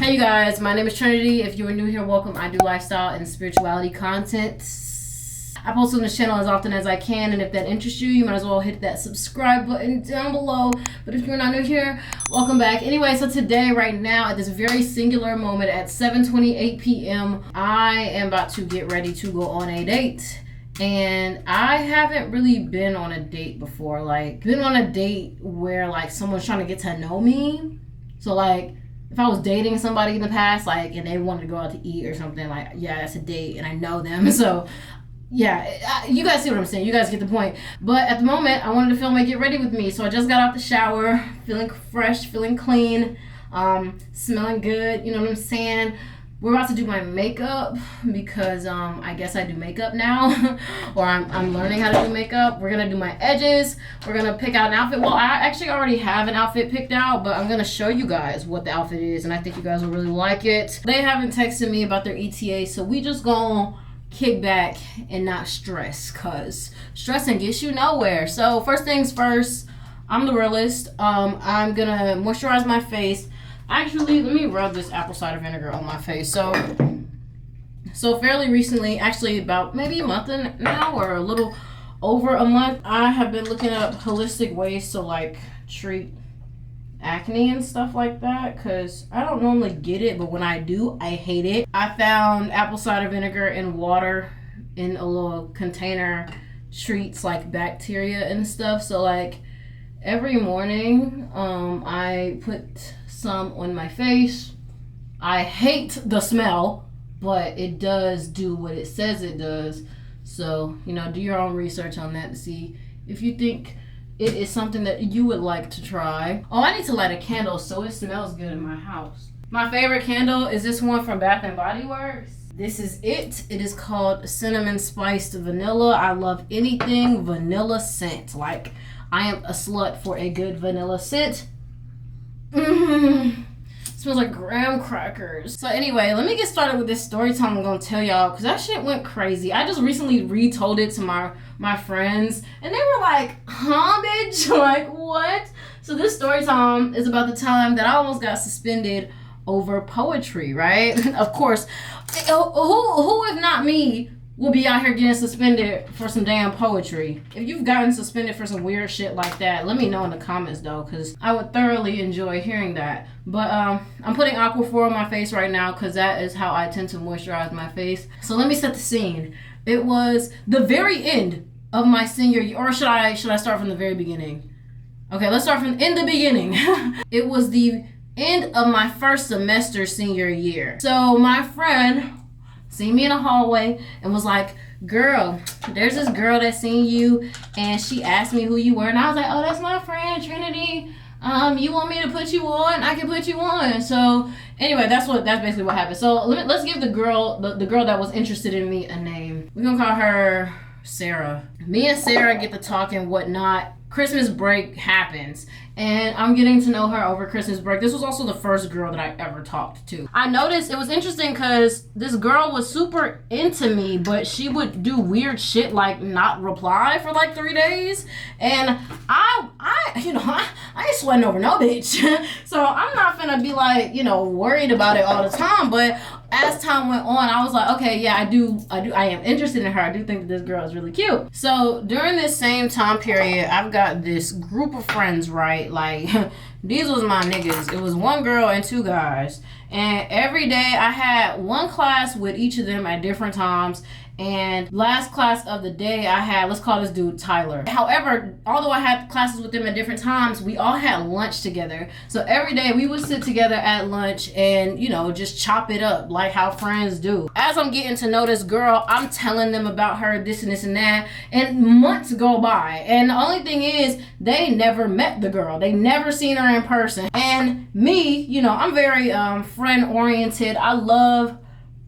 Hey you guys, my name is Trinity. If you are new here, welcome. I do lifestyle and spirituality content. I post on this channel as often as I can, and if that interests you, you might as well hit that subscribe button down below. But if you're not new here, welcome back. Anyway, so today, right now, at this very singular moment at 7:28 p.m., I am about to get ready to go on a date. And I haven't really been on a date before, been on a date where someone's trying to get to know me. So if I was dating somebody in the past, and they wanted to go out to eat or something, yeah, that's a date and I know them. So yeah, you guys see what I'm saying. You guys get the point. But at the moment, I wanted to film a get ready with me. So I just got out the shower, feeling fresh, feeling clean, smelling good. You know what I'm saying? We're about to do my makeup because I guess I do makeup now, or I'm learning how to do makeup. We're gonna do my edges. We're gonna pick out an outfit. Well, I actually already have an outfit picked out, but I'm gonna show you guys what the outfit is, and I think you guys will really like it. They haven't texted me about their ETA, so we just gonna kick back and not stress, cause stressing gets you nowhere. So first things first, I'm the realist. I'm gonna moisturize my face. Actually, let me rub this apple cider vinegar on my face. So fairly recently, actually about maybe a month now, or a little over a month, I have been looking up holistic ways to treat acne and stuff like that, because I don't normally get it, but when I do, I hate it. I found apple cider vinegar and water in a little container treats bacteria and stuff. So every morning, I put some on my face. I hate the smell, but it does do what it says it does. So, do your own research on that to see if you think it is something that you would like to try. Oh, I need to light a candle so it smells good in my house. My favorite candle is this one from Bath and Body Works. This is it. It is called Cinnamon Spiced Vanilla. I love anything vanilla scent. I am a slut for a good vanilla scent. Smells like graham crackers. So anyway, let me get started with this story time I'm gonna tell y'all, because that shit went crazy. I just recently retold it to my friends, and they were like, huh, bitch? What? So this story time is about the time that I almost got suspended over poetry, right? Of course, who if not me will be out here getting suspended for some damn poetry? If you've gotten suspended for some weird shit like that, let me know in the comments though, because I would thoroughly enjoy hearing that. But I'm putting Aquaphor on my face right now because that is how I tend to moisturize my face. So let me set the scene. It was the very end of my senior year, or should I start from the very beginning? Okay, let's start from in the beginning. It was the end of my first semester senior year. So my friend seen me in the hallway and was like, girl, there's this girl that seen you and she asked me who you were, and I was like, oh, that's my friend Trinity. You want me to put you on? I can put you on. So anyway, that's basically what happened. So let's give the girl that was interested in me a name. We're gonna call her Sarah. Me and Sarah get to talk and whatnot. Christmas break happens, and I'm getting to know her over Christmas break. This was also the first girl that I ever talked to. I noticed it was interesting because this girl was super into me, but she would do weird shit not reply for 3 days, and I ain't sweating over no bitch. So I'm not gonna be worried about it all the time. But as time went on, I was like, okay, yeah, I am interested in her. I do think that this girl is really cute. So during this same time period, I've got this group of friends, right? These was my niggas. It was one girl and two guys. And every day I had one class with each of them at different times. And last class of the day I had, let's call this dude Tyler. However, although I had classes with them at different times, we all had lunch together. So every day we would sit together at lunch and, just chop it up like how friends do. As I'm getting to know this girl, I'm telling them about her, this and this and that. And months go by. And the only thing is, they never met the girl. They never seen her in person. And me, I'm very friend oriented. I love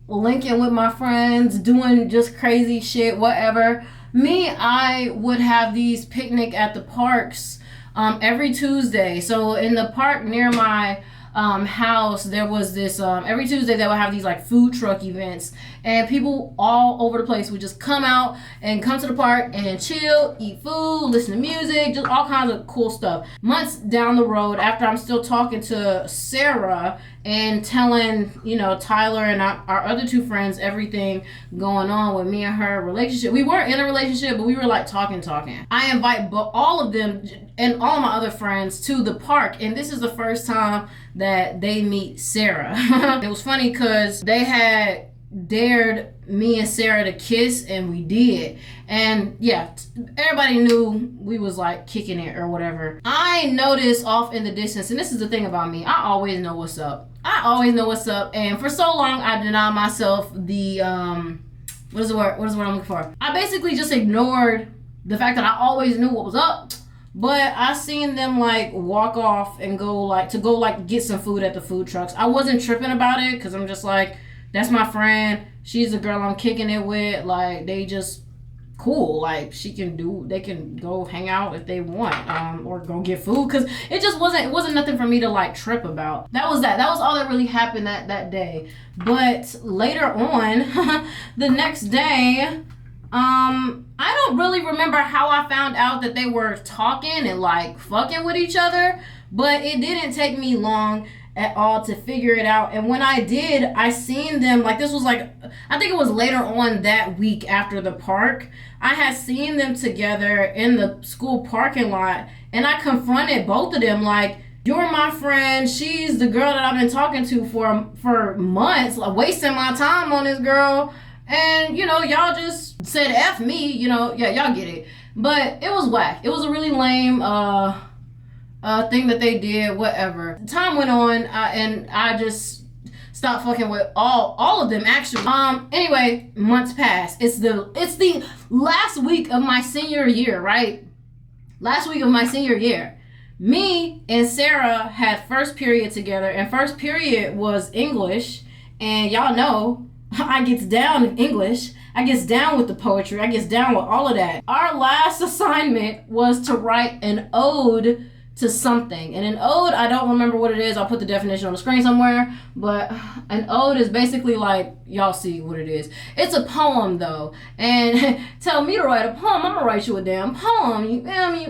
linking with my friends, doing just crazy shit, whatever. I would have these picnic at the parks every Tuesday. So in the park near my house, there was this every Tuesday they would have these food truck events, and people all over the place would just come out and come to the park and chill, eat food, listen to music, just all kinds of cool stuff. Months down the road, after I'm still talking to Sarah and telling, you know, Tyler and our other two friends everything going on with me and her relationship. We weren't in a relationship, but we were like talking. I invite all of them and all of my other friends to the park, and this is the first time that they meet Sarah. It was funny because they had dared me and Sarah to kiss, and we did. And yeah, everybody knew we was like kicking it or whatever. I noticed off in the distance, and this is the thing about me, I always know what's up. And for so long I denied myself the what is the word I'm looking for? I basically just ignored the fact that I always knew what was up. But I seen them like walk off and go get some food at the food trucks. I wasn't tripping about it because I'm just like, that's my friend. She's the girl I'm kicking it with. Like, they just cool. Like, they can go hang out if they want, or go get food. Because it wasn't nothing for me to like trip about. That was all that really happened that day. But later on, the next day, I don't really remember how I found out that they were talking and like fucking with each other, but it didn't take me long at all to figure it out. And when I did, I seen them, like, this was like, I think it was later on that week after the park, I had seen them together in the school parking lot, and I confronted both of them like, you're my friend, she's the girl that I've been talking to for months, like, wasting my time on this girl. And, you know, y'all just said F me, you know, yeah, y'all get it. But it was whack. It was a really lame thing that they did, whatever. Time went on, and I just stopped fucking with all of them, actually. Anyway, months passed. It's the last week of my senior year, right? Last week of my senior year. Me and Sarah had first period together, and first period was English, and y'all know, I gets down in English. I gets down with the poetry. I gets down with all of that. Our last assignment was to write an ode to something. And an ode, I don't remember what it is. I'll put the definition on the screen somewhere. But an ode is basically like, y'all see what it is. It's a poem though. And tell me to write a poem, I'm gonna write you a damn poem. You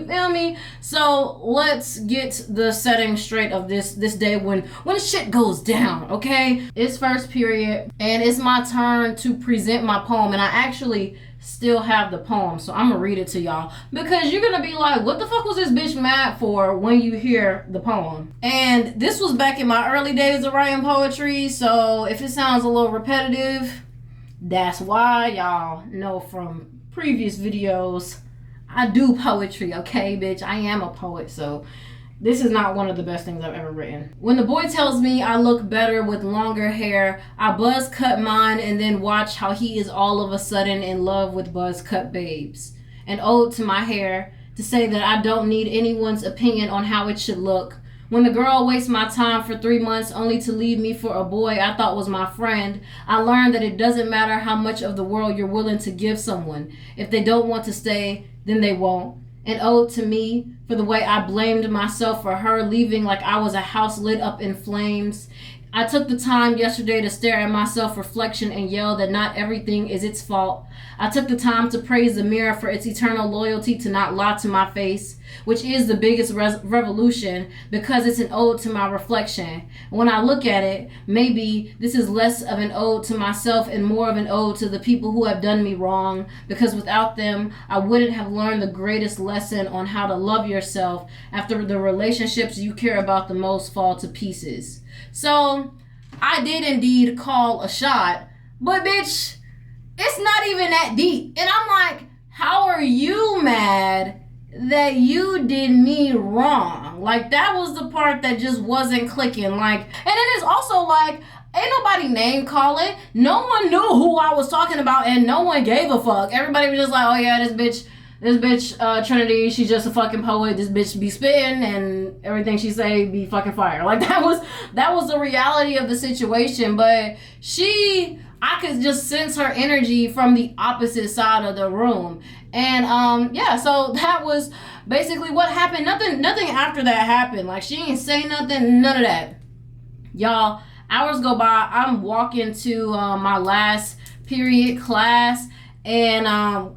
feel me? So let's get the setting straight of this day when shit goes down, okay? It's first period and it's my turn to present my poem, and I actually still have the poem, so I'm gonna read it to y'all because you're gonna be like, what the fuck was this bitch mad for when you hear the poem? And this was back in my early days of writing poetry, so if it sounds a little repetitive, that's why. Y'all know from previous videos I do poetry, okay, bitch? I am a poet, so this is not one of the best things I've ever written. When the boy tells me I look better with longer hair, I buzz cut mine and then watch how he is all of a sudden in love with buzz cut babes. An ode to my hair, to say that I don't need anyone's opinion on how it should look. When the girl wastes my time for 3 months only to leave me for a boy I thought was my friend, I learned that it doesn't matter how much of the world you're willing to give someone. If they don't want to stay, then they won't. An ode to me for the way I blamed myself for her leaving like I was a house lit up in flames. I took the time yesterday to stare at my self-reflection and yell that not everything is its fault. I took the time to praise the mirror for its eternal loyalty to not lie to my face, which is the biggest revolution because it's an ode to my reflection. When I look at it, maybe this is less of an ode to myself and more of an ode to the people who have done me wrong, because without them, I wouldn't have learned the greatest lesson on how to love yourself after the relationships you care about the most fall to pieces. So, I did indeed call a shot, but bitch, it's not even that deep. And I'm like, how are you mad that you did me wrong? Like, that was the part that just wasn't clicking. Like, and it is also like, ain't nobody name calling. No one knew who I was talking about, and no one gave a fuck. Everybody was just like, oh yeah, this bitch Trinity, she's just a fucking poet. This bitch be spitting and everything she say be fucking fire. Like, that was the reality of the situation. But I could just sense her energy from the opposite side of the room. And yeah, so that was basically what happened. Nothing after that happened. Like, she ain't say nothing, none of that. Y'all, hours go by, I'm walking to my last period class, and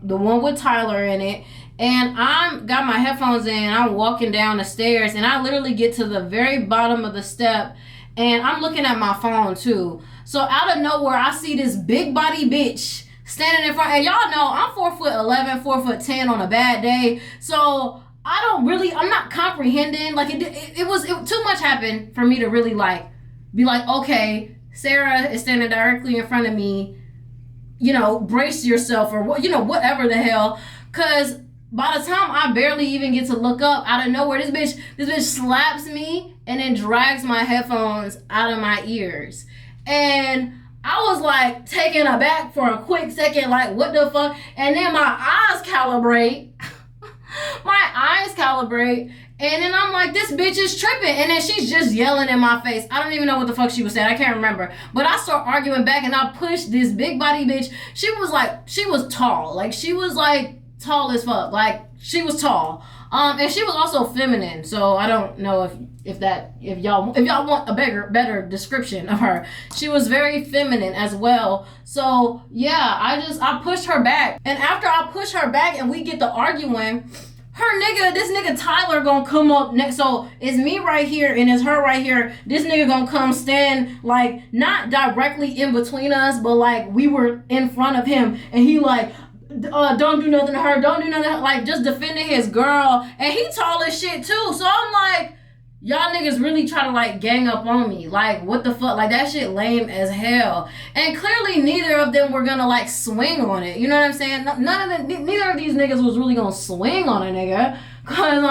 the one with Tyler in it. And I'm got my headphones in, I'm walking down the stairs, and I literally get to the very bottom of the step, and I'm looking at my phone too. So out of nowhere, I see this big body bitch standing in front, and y'all know I'm 4'11", 4'10" on a bad day. So I'm not comprehending. Like it was too much happened for me to really like be like, okay, Sarah is standing directly in front of me. You know, brace yourself, or what, you know, whatever the hell. Cause by the time I barely even get to look up, out of nowhere, this bitch slaps me and then drags my headphones out of my ears. And I was like taken aback for a quick second, like what the fuck? And then my eyes calibrate. And then I'm like, this bitch is tripping. And then she's just yelling in my face. I don't even know what the fuck she was saying. I can't remember. But I start arguing back, and I pushed this big body bitch. She was tall. Like, she was like tall as fuck. Like, she was tall. And she was also feminine. So I don't know if y'all want a better description of her. She was very feminine as well. So yeah, I pushed her back. And after I push her back and we get to arguing, this nigga Tyler gonna come up next. So it's me right here and it's her right here. This nigga gonna come stand like not directly in between us, but like we were in front of him, and he like, don't do nothing to her, don't do nothing, like just defending his girl. And he tall as shit too. So I'm like, y'all niggas really try to like gang up on me. Like, what the fuck? Like, that shit lame as hell. And clearly neither of them were gonna like swing on it. You know what I'm saying? Neither of these niggas was really gonna swing on a nigga. Cause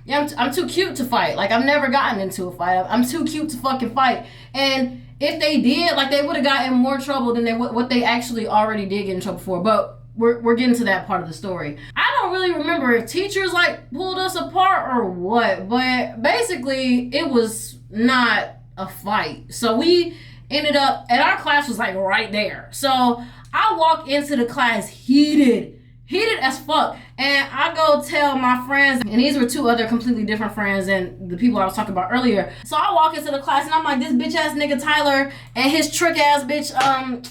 yeah, I'm too cute to fight. Like, I've never gotten into a fight. I'm too cute to fucking fight. And if they did, like, they would have gotten more trouble than what they actually already did get in trouble for. But we're getting to that part of the story. I don't really remember if teachers like pulled us apart or what, but basically it was not a fight. So we ended up, and our class was like right there. So I walk into the class heated as fuck. And I go tell my friends, and these were two other completely different friends than the people I was talking about earlier. So I walk into the class and I'm like, this bitch ass nigga Tyler and his trick ass bitch,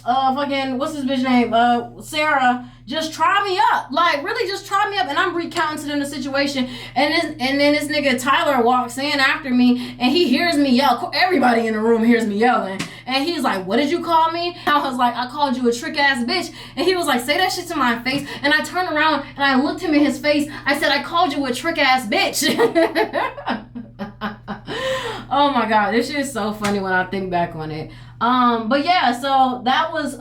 fucking, what's his bitch name? Sarah, just try me up. Like, really just try me up. And I'm recounting to them the situation. And then this nigga Tyler walks in after me and he hears me yell. Everybody in the room hears me yelling. And he's like, what did you call me? I was like, I called you a trick ass bitch. And he was like, say that shit to my face. And I turned around and I looked him in his face. I said, I called you a trick ass bitch. Oh my God, this shit is so funny when I think back on it. But yeah, so that was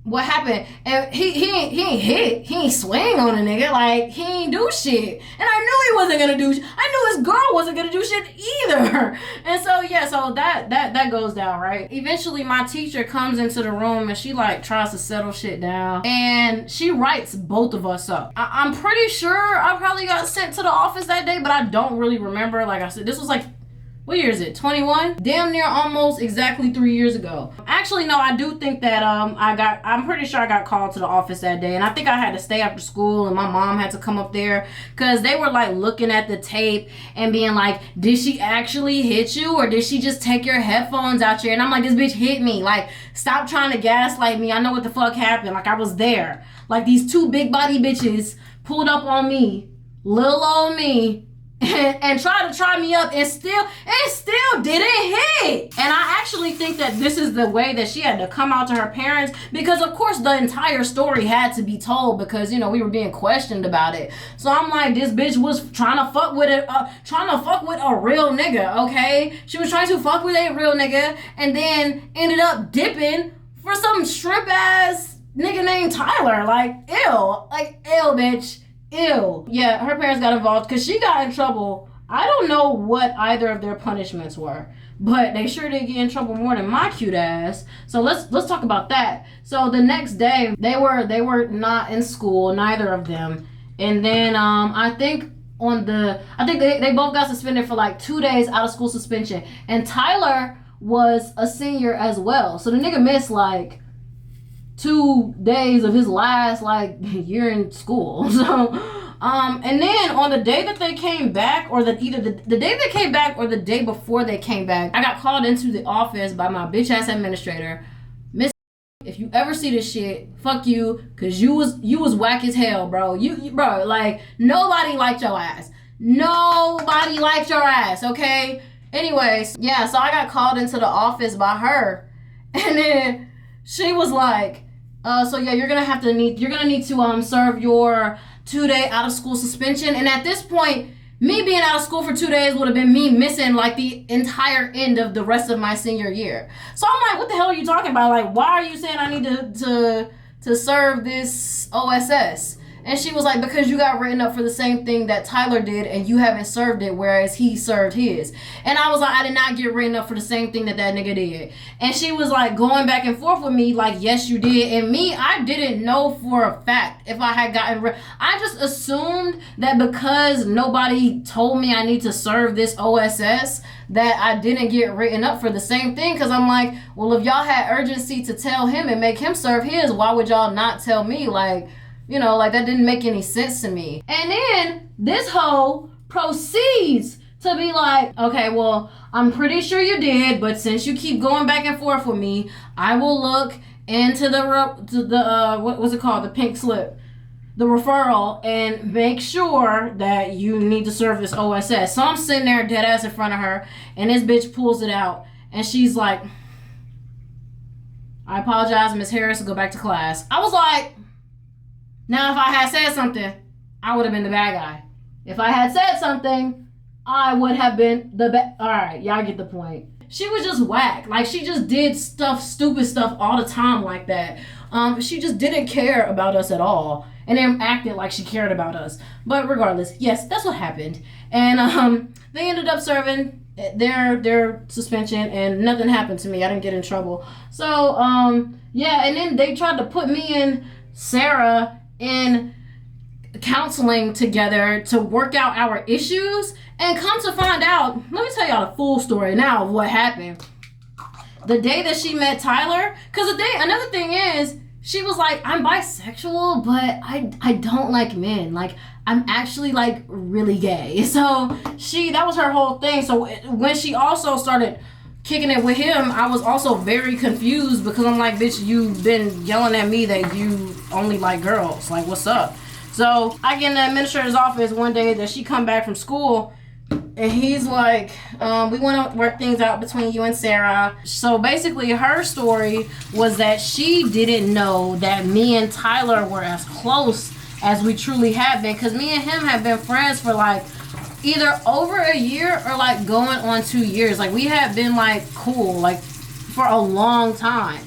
what happened. And he ain't swing on a nigga. Like, he ain't do shit. And I knew he wasn't gonna do shit. I knew his girl wasn't gonna do shit either. And so yeah, so that goes down, right? Eventually my teacher comes into the room and she like tries to settle shit down, and she writes both of us up. I'm pretty sure I probably got sent to the office that day, but I don't really remember. Like I said, this was like, what year is it? 21? Damn near almost exactly 3 years ago. Actually, no, I do think that I'm pretty sure I got called to the office that day, and I think I had to stay after school, and my mom had to come up there because they were like looking at the tape and being like, did she actually hit you, or did she just take your headphones out here? And I'm like, this bitch hit me. Like, stop trying to gaslight me. I know what the fuck happened. Like, I was there. Like, these two big body bitches pulled up on me, little old me, and tried to try me up, and still didn't hit. And I actually think that this is the way that she had to come out to her parents, because of course the entire story had to be told, because, you know, we were being questioned about it. So I'm like, this bitch was trying to fuck with a real nigga, okay? She was trying to fuck with a real nigga, and then ended up dipping for some shrimp ass nigga named Tyler. Like, ew, bitch. Ew. Yeah, her parents got involved because she got in trouble. I don't know what either of their punishments were, but they sure did get in trouble more than my cute ass. So let's talk about that. So the next day, they were not in school, neither of them. And then I think they both got suspended for like 2 days out of school suspension. And Tyler was a senior as well. So the nigga missed like 2 days of his last like year in school. So and then on the day that they came back, or either the day they came back or the day before they came back, I got called into the office by my bitch ass administrator. Miss, if you you ever see this shit, fuck you, cause you was whack as hell, bro. You bro, like nobody liked your ass. Nobody liked your ass, okay? Anyways, yeah, so I got called into the office by her, and then she was like, so yeah, you're gonna need to serve your 2-day out of school suspension. And at this point, me being out of school for 2 days would have been me missing like the entire end of the rest of my senior year. So I'm like, what the hell are you talking about? Like, why are you saying I need to serve this OSS? And she was like, because you got written up for the same thing that Tyler did and you haven't served it, whereas he served his. And I was like, I did not get written up for the same thing that nigga did. And she was like going back and forth with me like, yes, you did. And me, I didn't know for a fact if I had gotten I just assumed that because nobody told me I need to serve this OSS, that I didn't get written up for the same thing. Because I'm like, well, if y'all had urgency to tell him and make him serve his, why would y'all not tell me? Like, you know, like that didn't make any sense to me. And then this hoe proceeds to be like, okay, well, I'm pretty sure you did, but since you keep going back and forth with me, I will look into the what was it called? The pink slip, the referral, and make sure that you need to serve this OSS. So I'm sitting there dead ass in front of her, and this bitch pulls it out, and she's like, I apologize, Miss Harris, go back to class. I was like, now, if I had said something, I would have been the bad guy. If I had said something, I would have been the bad. All right, y'all get the point. She was just whack. Like, she just did stupid stuff all the time like that. She just didn't care about us at all. And then acted like she cared about us. But regardless, yes, that's what happened. And they ended up serving their suspension, and nothing happened to me. I didn't get in trouble. So, yeah, and then they tried to put me and Sarah in counseling together to work out our issues, and come to find out, let me tell y'all the full story now of what happened. The day that she met Tyler, because another thing is, she was like, I'm bisexual, but I don't like men. Like, I'm actually like really gay. So that was her whole thing. So when she also started kicking it with him, I was also very confused, because I'm like, bitch, you've been yelling at me that you only like girls. Like, what's up? So I get in the administrator's office one day that she come back from school, and he's like, we want to work things out between you and Sarah. So basically her story was that she didn't know that me and Tyler were as close as we truly have been, because me and him have been friends for like either over a year or like going on 2 years. Like, we have been like cool like for a long time.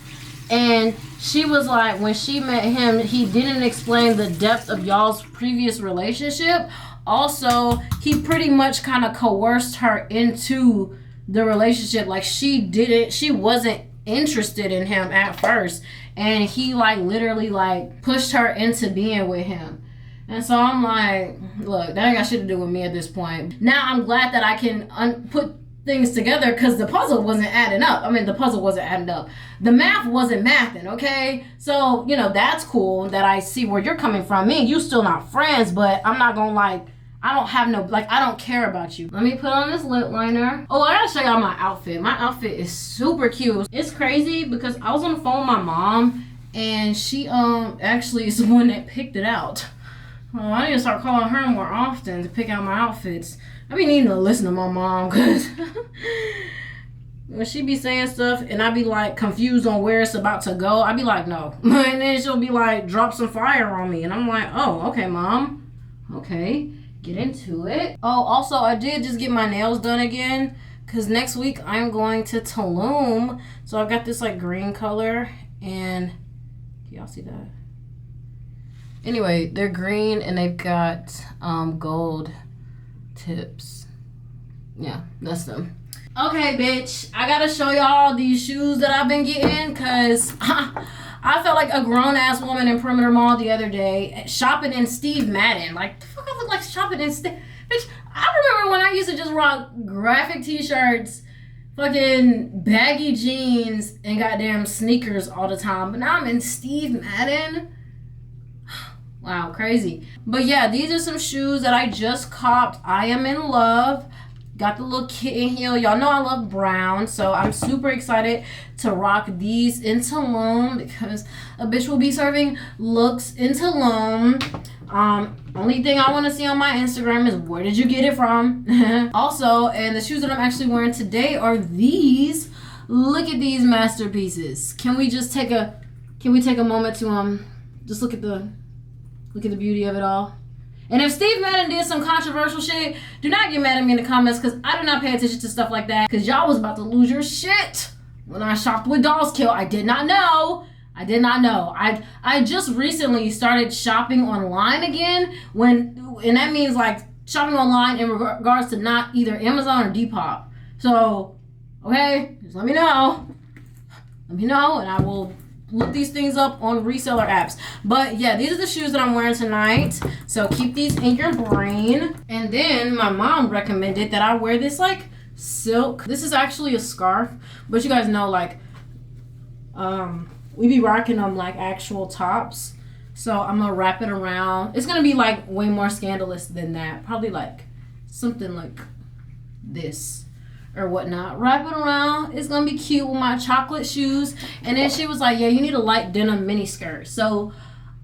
And she was like, when she met him, he didn't explain the depth of y'all's previous relationship. Also, he pretty much kind of coerced her into the relationship. Like, she wasn't interested in him at first, and he like literally like pushed her into being with him. And so I'm like, look, that ain't got shit to do with me at this point. Now I'm glad that I can put things together, because the puzzle wasn't adding up. I mean, the puzzle wasn't adding up. The math wasn't mathing, okay? So, you know, that's cool that I see where you're coming from. Me and you still not friends, but I'm not gonna like, I don't have no, like, I don't care about you. Let me put on this lip liner. Oh, I gotta show y'all my outfit. My outfit is super cute. It's crazy because I was on the phone with my mom, and she actually is the one that picked it out. Oh, I need to start calling her more often to pick out my outfits. I be needing to listen to my mom, because when she be saying stuff and I be like confused on where it's about to go, I be like, no. And then she'll be like, drop some fire on me. And I'm like, oh, okay, mom. Okay, get into it. Oh, also, I did just get my nails done again, because next week I'm going to Tulum. So I've got this like green color, and can y'all see that? Anyway, they're green and they've got gold tips. Yeah, that's them. Okay, bitch, I gotta show y'all these shoes that I've been getting, because I felt like a grown-ass woman in Perimeter Mall the other day shopping in Steve Madden. Like, the fuck I look like shopping in Steve? Bitch, I remember when I used to just rock graphic t-shirts, fucking baggy jeans, and goddamn sneakers all the time. But now I'm in Steve Madden. Wow, crazy. But yeah, these are some shoes that I just copped. I am in love. Got the little kitten heel. Y'all know I love brown, so I'm super excited to rock these in Tulum because a bitch will be serving looks in Tulum. Only thing I want to see on my Instagram is where did you get it from? Also, and the shoes that I'm actually wearing today are these. Look at these masterpieces. Can we take a moment to just look at the beauty of it all? And if Steve Madden did some controversial shit, do not get mad at me in the comments because I do not pay attention to stuff like that because y'all was about to lose your shit when I shopped with Dolls Kill. I did not know. I just recently started shopping online again and that means like shopping online in regards to not either Amazon or Depop. So, okay, just let me know. And I will look these things up on reseller apps. But yeah, these are the shoes that I'm wearing tonight. So keep these in your brain. And then my mom recommended that I wear this like silk. This is actually a scarf, but you guys know like we be rocking them like actual tops. So I'm gonna wrap it around. It's gonna be like way more scandalous than that. Probably like something like this or whatnot. Wrap it around. It's gonna be cute with my chocolate shoes. And then she was like, yeah, you need a light denim mini skirt. So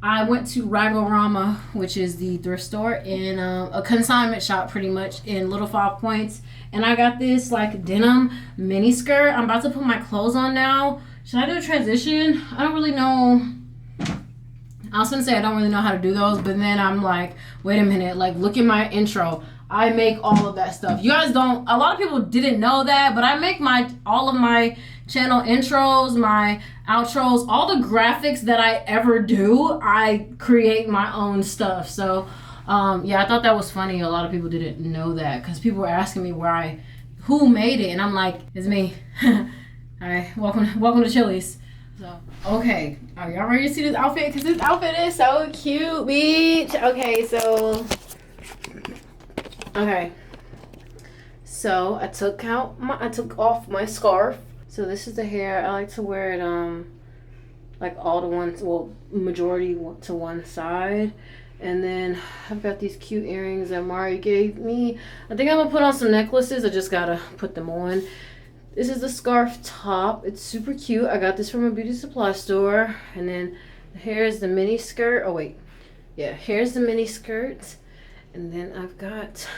I went to Ragorama, which is the thrift store in a consignment shop pretty much in Little 5 Points. And I got this like denim mini skirt. I'm about to put my clothes on now. Should I do a transition? I don't really know. I was gonna say I don't really know how to do those, but then I'm like, wait a minute, like look at my intro. I make all of that stuff. You guys don't, a lot of people didn't know that, but I make all of my channel intros, my outros, all the graphics that I ever do, I create my own stuff. So yeah, I thought that was funny. A lot of people didn't know that because people were asking me who made it, and I'm like, it's me. Hi, welcome to Chili's. So, okay, are y'all ready to see this outfit? Because this outfit is so cute, bitch. Okay, so I took off my scarf. So this is the hair. I like to wear it like all to one, well, majority to one side. And then I've got these cute earrings that Mari gave me. I think I'm gonna put on some necklaces. I just gotta put them on. This is the scarf top. It's super cute. I got this from a beauty supply store. And then here's the mini skirt. Oh wait, yeah, here's the mini skirt. And then I've got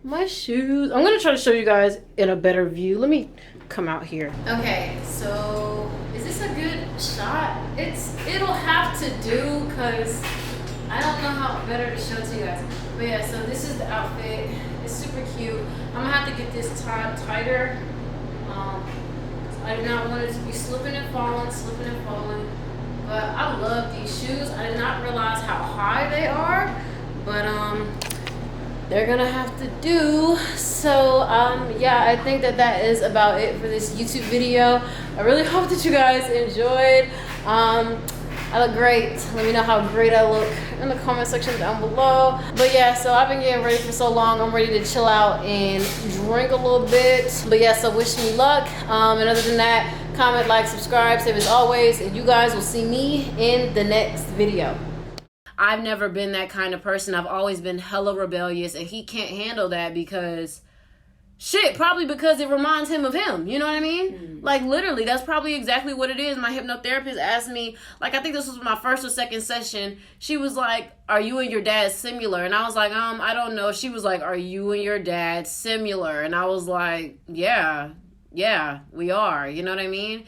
my shoes. I'm gonna try to show you guys in a better view. Let me come out here. Okay, so is this a good shot? It'll have to do because I don't know how better to show to you guys. But yeah, so this is the outfit. It's super cute. I'm gonna have to get this tied tighter. I do not want it to be slipping and falling. But I love these shoes. I did not realize how high they are, but they're gonna have to do. So yeah, I think that is about it for this YouTube video. I really hope that you guys enjoyed. I look great. Let me know how great I look in the comment section down below. But yeah, so I've been getting ready for so long. I'm ready to chill out and drink a little bit. But yeah, so wish me luck. And other than that, comment, like, subscribe, same as always. And you guys will see me in the next video. I've never been that kind of person. I've always been hella rebellious. And he can't handle that because... shit, probably because it reminds him of him. You know what I mean? Like, literally, that's probably exactly what it is. My hypnotherapist asked me, like, I think this was my first or second session. She was like, are you and your dad similar? And I was like, I don't know. She was like, are you and your dad similar? And I was like, yeah, we are. You know what I mean?